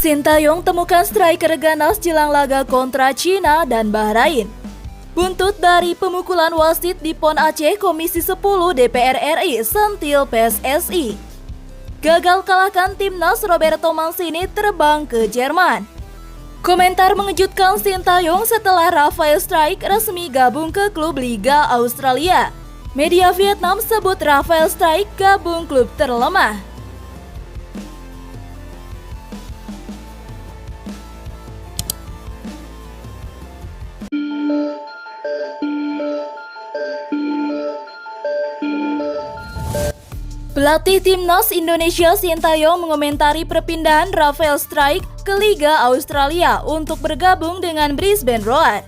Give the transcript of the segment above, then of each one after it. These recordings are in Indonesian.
Sintayong temukan striker ganas jelang laga kontra Cina dan Bahrain. Buntut dari pemukulan wasit di PON Aceh, Komisi 10 DPR RI sentil PSSI. Gagal kalahkan timnas, Roberto Mancini terbang ke Jerman. Komentar mengejutkan Sintayong setelah Rafael Struijk resmi gabung ke klub Liga Australia. Media Vietnam sebut Rafael Struijk gabung klub terlemah. Pelatih timnas Indonesia Sintayong mengomentari perpindahan Rafael Struijk ke Liga Australia untuk bergabung dengan Brisbane Roar.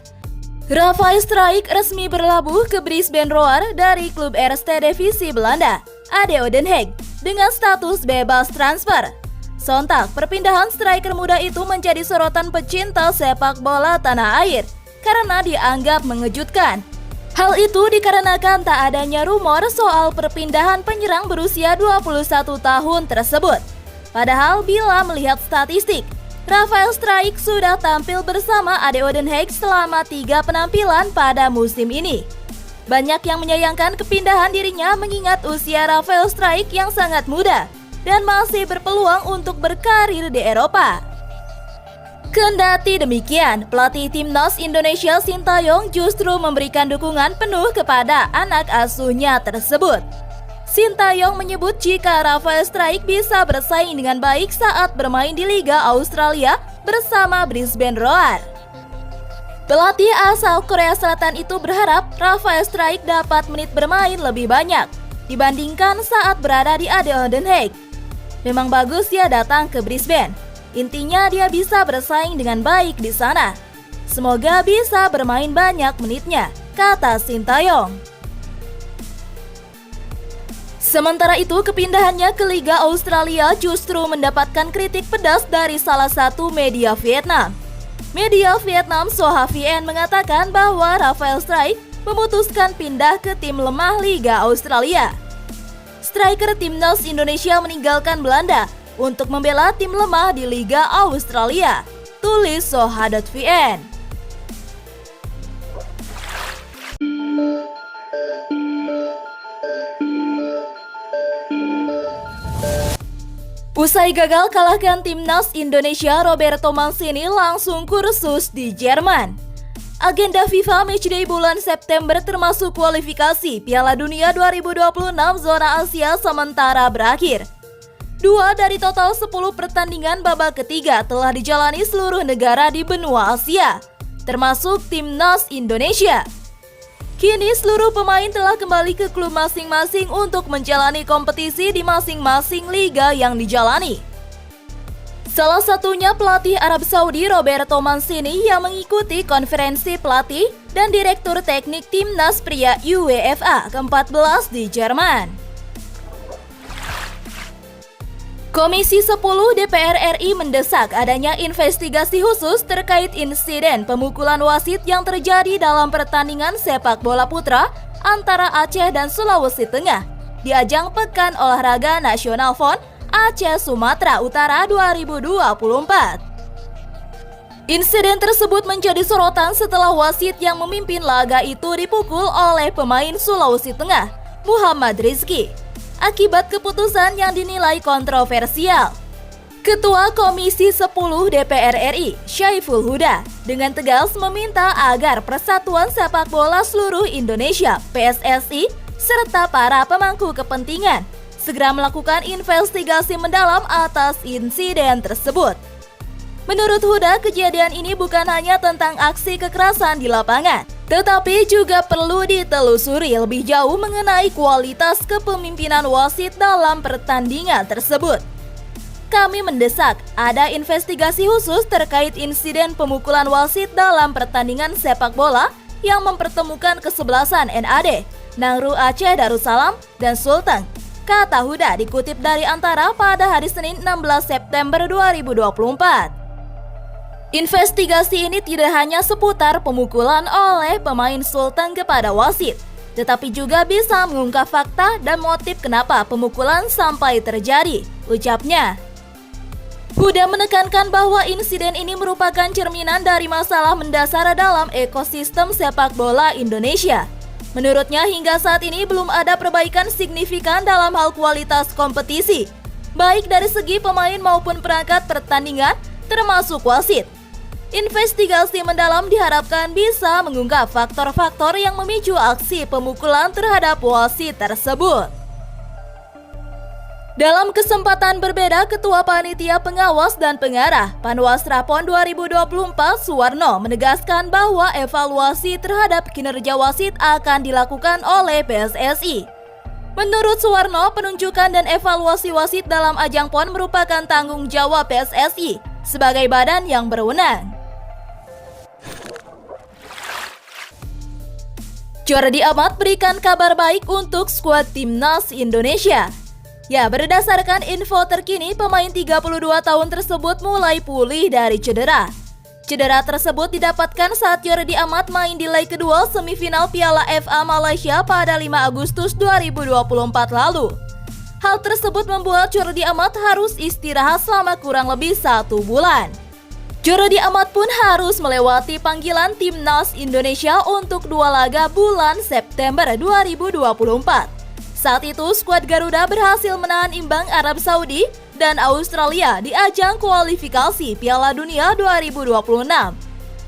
Rafael Struijk resmi berlabuh ke Brisbane Roar dari klub Eerste Divisi Belanda, ADO Den Haag, dengan status bebas transfer. Sontak, perpindahan striker muda itu menjadi sorotan pecinta sepak bola tanah air karena dianggap mengejutkan. Hal itu dikarenakan tak adanya rumor soal perpindahan penyerang berusia 21 tahun tersebut. Padahal bila melihat statistik, Rafael Struijk sudah tampil bersama ADO Den Haag selama 3 penampilan pada musim ini. Banyak yang menyayangkan kepindahan dirinya mengingat usia Rafael Struijk yang sangat muda dan masih berpeluang untuk berkarir di Eropa. Kendati demikian, pelatih timnas Indonesia Sintayong justru memberikan dukungan penuh kepada anak asuhnya tersebut. Sintayong menyebut jika Rafael Struijk bisa bersaing dengan baik saat bermain di Liga Australia bersama Brisbane Roar. Pelatih asal Korea Selatan itu berharap Rafael Struijk dapat menit bermain lebih banyak dibandingkan saat berada di ADO Den Haag. Memang bagus dia datang ke Brisbane. Intinya dia bisa bersaing dengan baik di sana. Semoga bisa bermain banyak menitnya, kata Sintayong. Sementara itu, kepindahannya ke Liga Australia justru mendapatkan kritik pedas dari salah satu media Vietnam. Media Vietnam Soha VN mengatakan bahwa Rafael Struijk memutuskan pindah ke tim lemah Liga Australia. Striker timnas Indonesia meninggalkan Belanda untuk membela tim lemah di Liga Australia, tulis Soha.vn. Usai gagal kalahkan timnas Indonesia, Roberto Mancini langsung kursus di Jerman. Agenda FIFA Matchday bulan September termasuk kualifikasi Piala Dunia 2026 zona Asia sementara berakhir. 2 dari total 10 pertandingan babak ketiga telah dijalani seluruh negara di benua Asia, termasuk timnas Indonesia. Kini seluruh pemain telah kembali ke klub masing-masing untuk menjalani kompetisi di masing-masing liga yang dijalani. Salah satunya pelatih Arab Saudi Roberto Mancini yang mengikuti konferensi pelatih dan direktur teknik timnas pria UEFA ke-14 di Jerman. Komisi 10 DPR RI mendesak adanya investigasi khusus terkait insiden pemukulan wasit yang terjadi dalam pertandingan sepak bola putra antara Aceh dan Sulawesi Tengah di ajang Pekan Olahraga Nasional PON Aceh Sumatera Utara 2024. Insiden tersebut menjadi sorotan setelah wasit yang memimpin laga itu dipukul oleh pemain Sulawesi Tengah, Muhammad Rizky, akibat keputusan yang dinilai kontroversial. Ketua Komisi 10 DPR RI, Syaiful Huda, dengan tegas meminta agar Persatuan Sepak Bola Seluruh Indonesia (PSSI) serta para pemangku kepentingan segera melakukan investigasi mendalam atas insiden tersebut. Menurut Huda, kejadian ini bukan hanya tentang aksi kekerasan di lapangan, tetapi juga perlu ditelusuri lebih jauh mengenai kualitas kepemimpinan wasit dalam pertandingan tersebut. Kami mendesak ada investigasi khusus terkait insiden pemukulan wasit dalam pertandingan sepak bola yang mempertemukan kesebelasan NAD, Nangru Aceh Darussalam, dan Sulteng, kata Huda dikutip dari Antara pada hari Senin 16 September 2024. Investigasi ini tidak hanya seputar pemukulan oleh pemain Sulteng kepada wasit, tetapi juga bisa mengungkap fakta dan motif kenapa pemukulan sampai terjadi, ucapnya. Huda menekankan bahwa insiden ini merupakan cerminan dari masalah mendasar dalam ekosistem sepak bola Indonesia. Menurutnya hingga saat ini belum ada perbaikan signifikan dalam hal kualitas kompetisi, baik dari segi pemain maupun perangkat pertandingan, termasuk wasit. Investigasi mendalam diharapkan bisa mengungkap faktor-faktor yang memicu aksi pemukulan terhadap wasit tersebut. Dalam kesempatan berbeda, Ketua Panitia Pengawas dan Pengarah Panwasra PON 2024 Suwarno menegaskan bahwa evaluasi terhadap kinerja wasit akan dilakukan oleh PSSI. Menurut Suwarno, penunjukan dan evaluasi wasit dalam ajang PON merupakan tanggung jawab PSSI sebagai badan yang berwenang. Jordi Amat berikan kabar baik untuk skuad Timnas Indonesia. Ya, berdasarkan info terkini, pemain 32 tahun tersebut mulai pulih dari cedera. Cedera tersebut didapatkan saat Jordi Amat main di leg kedua semifinal Piala FA Malaysia pada 5 Agustus 2024 lalu. Hal tersebut membuat Jordi Amat harus istirahat selama kurang lebih 1 bulan. Jordi Amat pun harus melewati panggilan Timnas Indonesia untuk 2 laga bulan September 2024. Saat itu, skuad Garuda berhasil menahan imbang Arab Saudi dan Australia di ajang kualifikasi Piala Dunia 2026.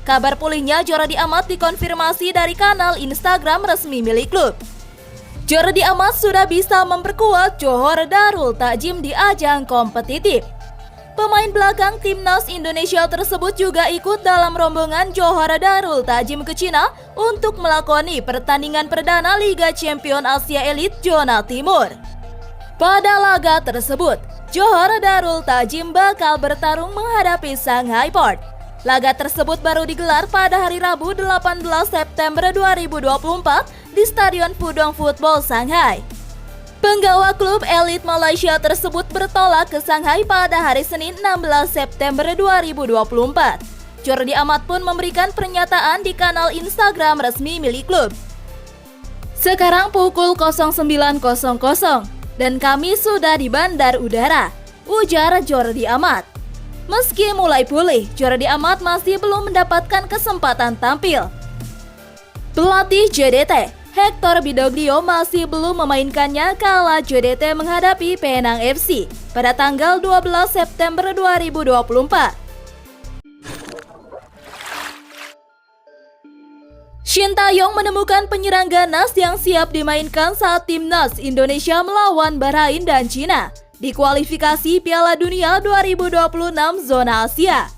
Kabar pulihnya Jordi Amat dikonfirmasi dari kanal Instagram resmi milik klub. Jordi Amat sudah bisa memperkuat Johor Darul Ta'zim di ajang kompetitif. Pemain belakang Timnas Indonesia tersebut juga ikut dalam rombongan Johor Darul Ta'zim ke Cina untuk melakoni pertandingan perdana Liga Champion Asia Elite Zona Timur. Pada laga tersebut, Johor Darul Ta'zim bakal bertarung menghadapi Shanghai Port. Laga tersebut baru digelar pada hari Rabu 18 September 2024 di Stadion Pudong Football Shanghai. Penggawa klub elit Malaysia tersebut bertolak ke Shanghai pada hari Senin 16 September 2024. Jordi Amat pun memberikan pernyataan di kanal Instagram resmi milik klub. Sekarang pukul 09.00 dan kami sudah di bandar udara, ujar Jordi Amat. Meski mulai pulih, Jordi Amat masih belum mendapatkan kesempatan tampil. Pelatih JDT Hector Bidoglio masih belum memainkannya kala JDT menghadapi Penang FC pada tanggal 12 September 2024. Shin Tae-yong menemukan penyerang ganas yang siap dimainkan saat Timnas Indonesia melawan Bahrain dan Cina di kualifikasi Piala Dunia 2026 Zona Asia.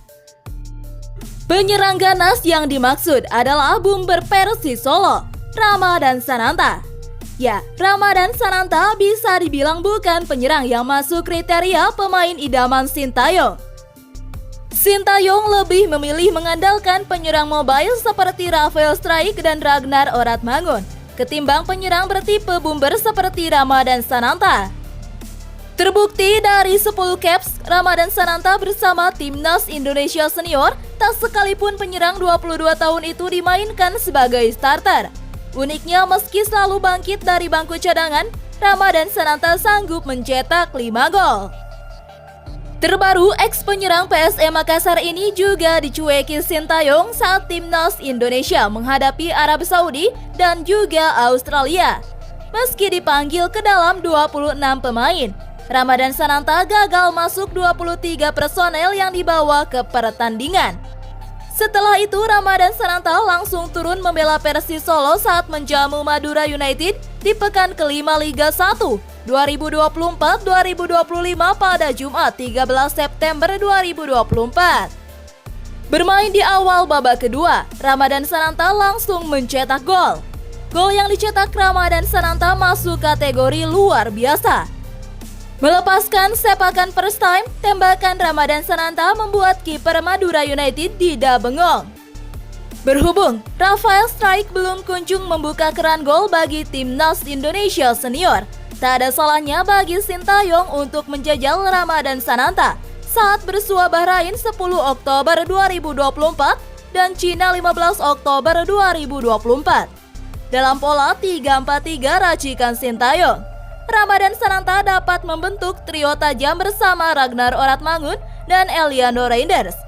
Penyerang ganas yang dimaksud adalah bumper Persis Solo, Ramadhan Sananta. Ya, Ramadhan Sananta bisa dibilang bukan penyerang yang masuk kriteria pemain idaman Shin Tae-yong. Shin Tae-yong lebih memilih mengandalkan penyerang mobile seperti Rafael Strijk dan Ragnar Oratmangun ketimbang penyerang bertipe bumper seperti Ramadhan Sananta. Terbukti dari 10 caps Ramadhan Sananta bersama Timnas Indonesia Senior, tak sekalipun penyerang 22 tahun itu dimainkan sebagai starter. Uniknya, meski selalu bangkit dari bangku cadangan, Ramadhan Sananta sanggup mencetak 5 gol. Terbaru, ex-penyerang PSM Makassar ini juga dicueki Shin Tae-yong saat Timnas Indonesia menghadapi Arab Saudi dan juga Australia. Meski dipanggil ke dalam 26 pemain, Ramadhan Sananta gagal masuk 23 personel yang dibawa ke pertandingan. Setelah itu, Ramadhan Sananta langsung turun membela Persis Solo saat menjamu Madura United di pekan kelima Liga 1 2024-2025 pada Jumat 13 September 2024. Bermain di awal babak kedua, Ramadhan Sananta langsung mencetak gol. Gol yang dicetak Ramadhan Sananta masuk kategori luar biasa. Melepaskan sepakan first time, tembakan Ramadhan Sananta membuat kiper Madura United tidak bengong. Berhubung Rafael Strijk belum kunjung membuka keran gol bagi Timnas Indonesia Senior, tak ada salahnya bagi Shin Tae-yong untuk menjajal Ramadhan Sananta saat bersua Bahrain 10 Oktober 2024 dan Cina 15 Oktober 2024. Dalam pola 3-4-3 racikan Shin Tae-yong, Ramadhan Sananta dapat membentuk trio tajam bersama Ragnar Oratmangun dan Eliando Reinders.